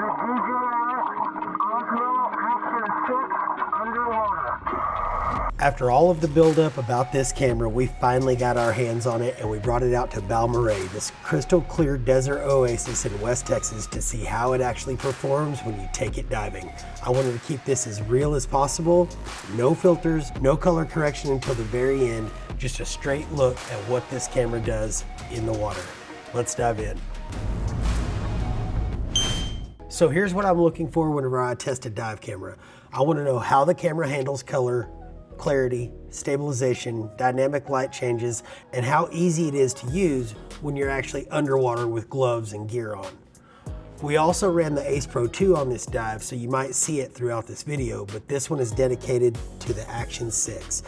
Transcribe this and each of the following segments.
DJI Osmo Action 6 underwater. After all of the buildup about this camera, we finally got our hands on it and we brought it out to Balmorhea, this crystal clear desert oasis in West Texas, to see how it actually performs when you take it diving. I wanted to keep this as real as possible, no filters, no color correction until the very end, just a straight look at what this camera does in the water. Let's dive in. So here's what I'm looking for whenever I test a dive camera. I want to know how the camera handles color, clarity, stabilization, dynamic light changes, and how easy it is to use when you're actually underwater with gloves and gear on. We also ran the Ace Pro 2 on this dive, so you might see it throughout this video, but this one is dedicated to the Action 6.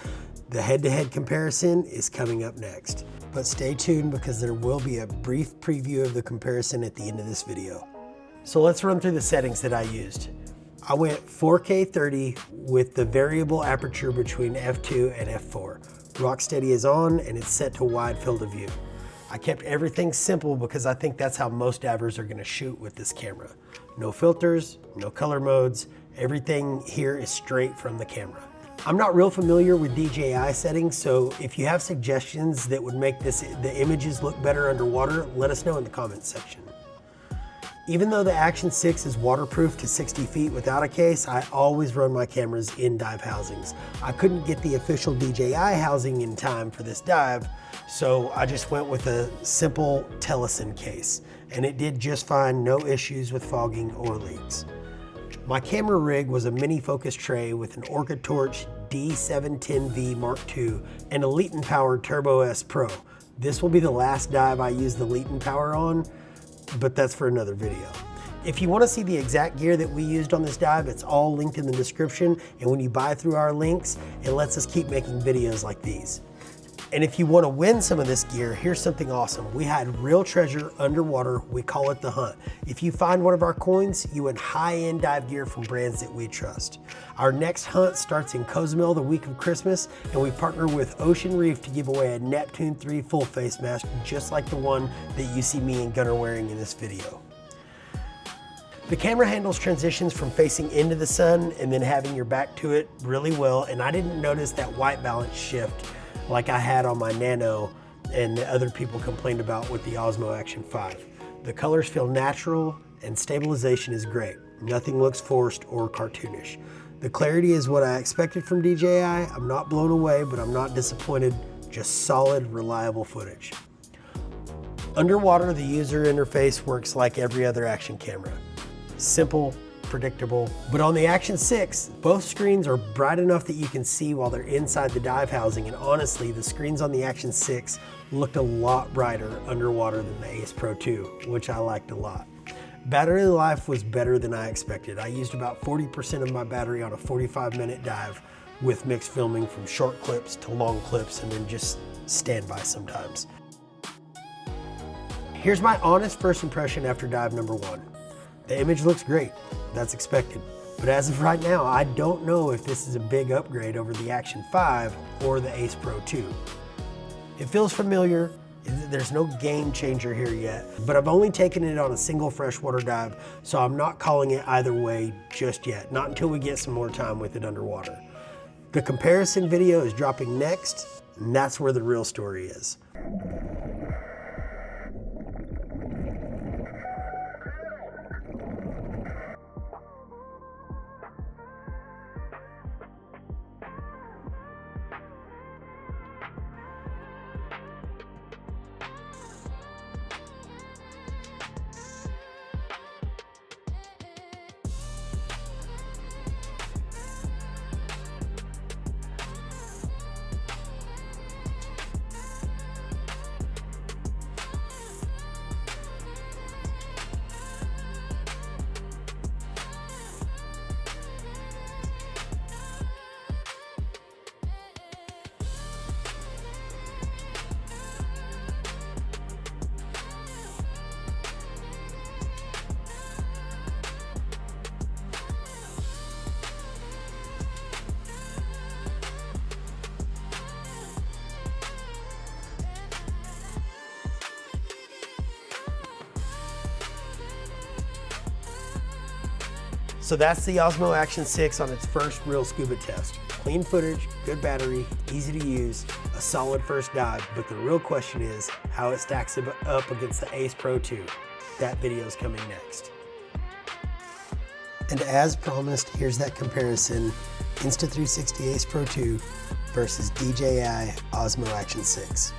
The head-to-head comparison is coming up next, but stay tuned because there will be a brief preview of the comparison at the end of this video. So let's run through the settings that I used. I went 4K 30 with the variable aperture between f2 and f4. Rocksteady is on and it's set to wide field of view. I kept everything simple because I think that's how most divers are going to shoot with this camera. No filters, no color modes, everything here is straight from the camera. I'm not real familiar with DJI settings, so if you have suggestions that would make the images look better underwater, let us know in the comments section. Even though the Action 6 is waterproof to 60 feet without a case, I always run my cameras in dive housings. I couldn't get the official DJI housing in time for this dive, so I just went with a simple Tellison case, and it did just fine, no issues with fogging or leaks. My camera rig was a mini focus tray with an Orca Torch D710V Mark II and a Leaton powered Turbo S Pro. This will be the last dive I use the Leaton power on, but that's for another video. If you want to see the exact gear that we used on this dive, it's all linked in the description, and when you buy through our links, it lets us keep making videos like these. And if you want to win some of this gear, here's something awesome. We had real treasure underwater. We call it the hunt. If you find one of our coins, you win high-end dive gear from brands that we trust. Our next hunt starts in Cozumel the week of Christmas, and we partner with Ocean Reef to give away a Neptune 3 full face mask, just like the one that you see me and Gunnar wearing in this video. The camera handles transitions from facing into the sun and then having your back to it really well, and I didn't notice that white balance shift like I had on my Nano and the other people complained about with the Osmo Action 5. The colors feel natural and stabilization is great. Nothing looks forced or cartoonish. The clarity is what I expected from DJI. I'm not blown away, but I'm not disappointed. Just solid, reliable footage. Underwater, the user interface works like every other action camera. Simple, predictable, but on the Action 6, both screens are bright enough that you can see while they're inside the dive housing, and honestly, the screens on the Action 6 looked a lot brighter underwater than the Ace Pro 2, which I liked a lot. Battery life was better than I expected. I used about 40% of my battery on a 45-minute dive with mixed filming from short clips to long clips and then just standby sometimes. Here's my honest first impression after dive number 1. The image looks great, that's expected. But as of right now, I don't know if this is a big upgrade over the Action 5 or the Ace Pro 2. It feels familiar, there's no game changer here yet, but I've only taken it on a single freshwater dive, so I'm not calling it either way just yet, not until we get some more time with it underwater. The comparison video is dropping next, and that's where the real story is. So that's the Osmo Action 6 on its first real scuba test. Clean footage, good battery, easy to use, a solid first dive, but the real question is how it stacks up against the Ace Pro 2. That video is coming next. And as promised, here's that comparison, Insta360 Ace Pro 2 versus DJI Osmo Action 6.